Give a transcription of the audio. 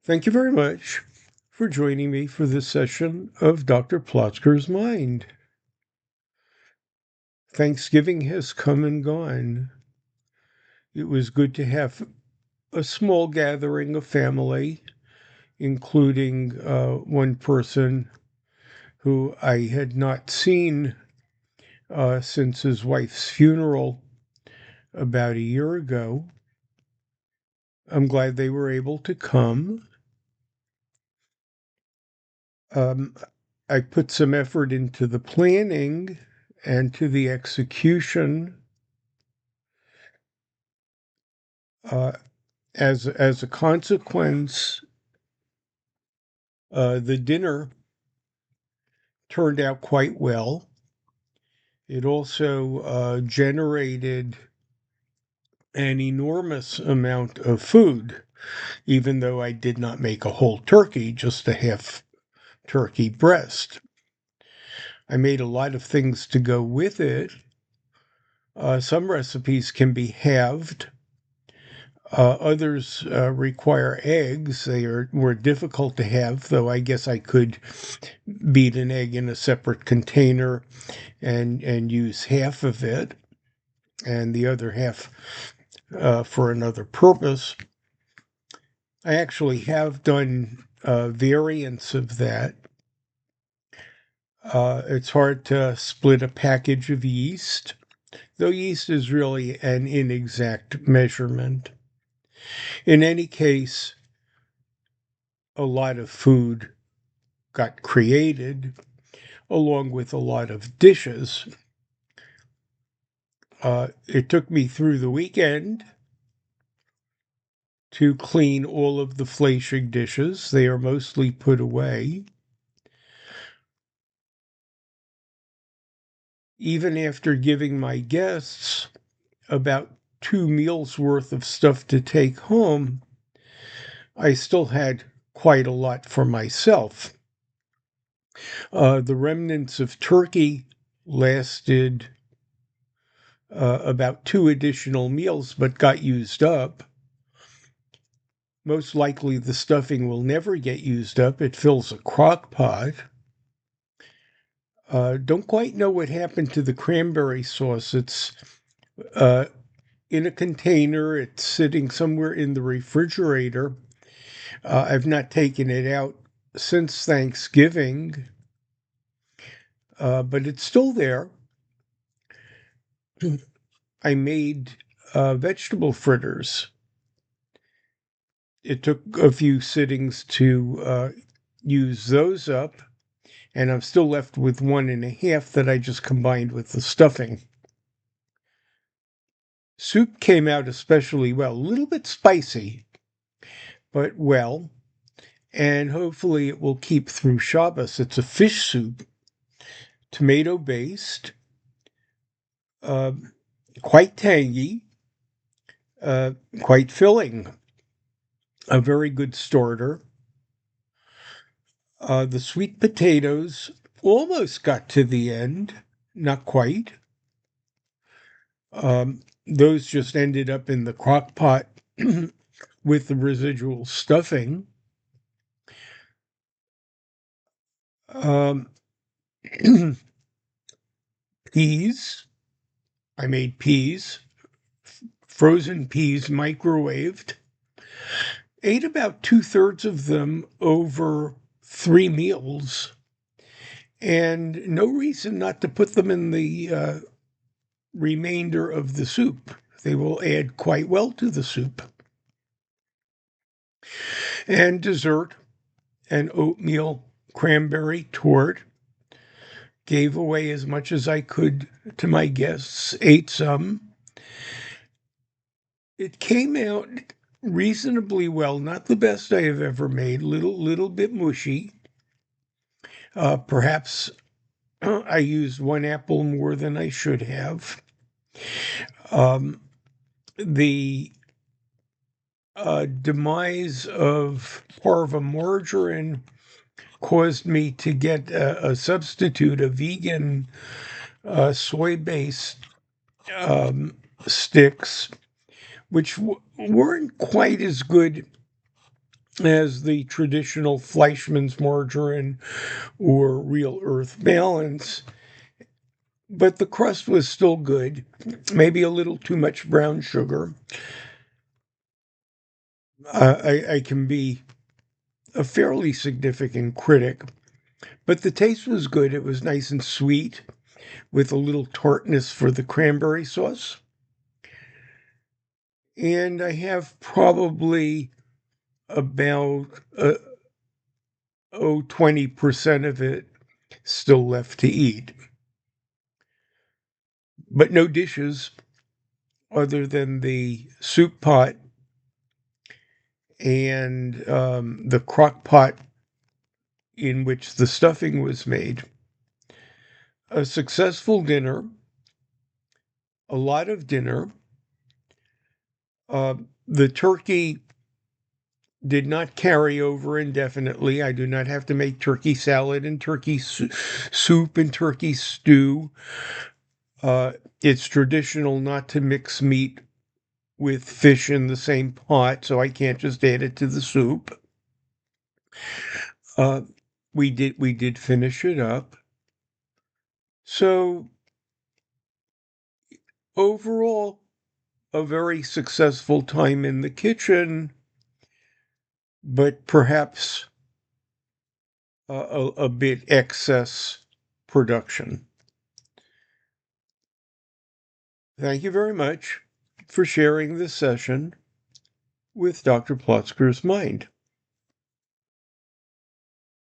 Thank you very much for joining me for this session of Dr. Plotzker's Mind. Thanksgiving has come and gone. It was good to have a small gathering of family, including one person who I had not seen since his wife's funeral about a year ago. I'm glad they were able to come. Um, I put some effort into the planning and to the execution. Uh, as a consequence, the dinner turned out quite well. It also generated an enormous amount of food, even though I did not make a whole turkey, just a half turkey breast. I made a lot of things to go with it. Some recipes can be halved. Others require eggs. They are more difficult to have, though I guess I could beat an egg in a separate container and use half of it and the other half for another purpose. I actually have done variants of that. It's hard to split a package of yeast, though yeast is really an inexact measurement. In any case, a lot of food got created along with a lot of dishes. It took me through the weekend to clean all of the flashing dishes. They are mostly put away. Even after giving my guests about 2 meals worth of stuff to take home, I still had quite a lot for myself. The remnants of turkey lasted about 2 additional meals, but got used up. Most likely the stuffing will never get used up. It fills a crock pot. Don't quite know what happened to the cranberry sauce. It's uh, in a container. It's sitting somewhere in the refrigerator. I've not taken it out since Thanksgiving, but it's still there. I made vegetable fritters. It took a few sittings to use those up, and I'm still left with 1.5 that I just combined with the stuffing. Soup came out especially well, a little bit spicy, but well, and hopefully it will keep through Shabbos. It's a fish soup, tomato based, uh, quite tangy, uh, quite filling, a very good starter. The sweet potatoes almost got to the end, not quite. Those just ended up in the crock pot with the residual stuffing. Um, peas. I made peas, frozen peas, microwaved. Ate about 2/3 of them over 3 meals, and no reason not to put them in the remainder of the soup. They will add quite well to the soup. And dessert, an oatmeal cranberry tort. Gave away as much as I could to my guests, ate some. It came out reasonably well, not the best I have ever made, little bit mushy. Perhaps I used one apple more than I should have. The demise of parva caused me to get a substitute, a vegan soy-based sticks, which weren't quite as good as the traditional Fleischmann's margarine or Real Earth Balance, but the crust was still good, maybe a little too much brown sugar. I can be a fairly significant critic, but the taste was good. It was nice and sweet with a little tartness for the cranberry sauce. And I have probably about 20% of it still left to eat. But no dishes other than the soup pot and the crock pot in which the stuffing was made. A successful dinner, a lot of dinner. The turkey did not carry over indefinitely. I do not have to make turkey salad and turkey soup and turkey stew. It's traditional not to mix meat with fish in the same pot, so I can't just add it to the soup. Uh, we did finish it up. So overall, a very successful time in the kitchen, but perhaps a bit excess production. Thank you very much for sharing this session with Dr. Plotzker's Mind.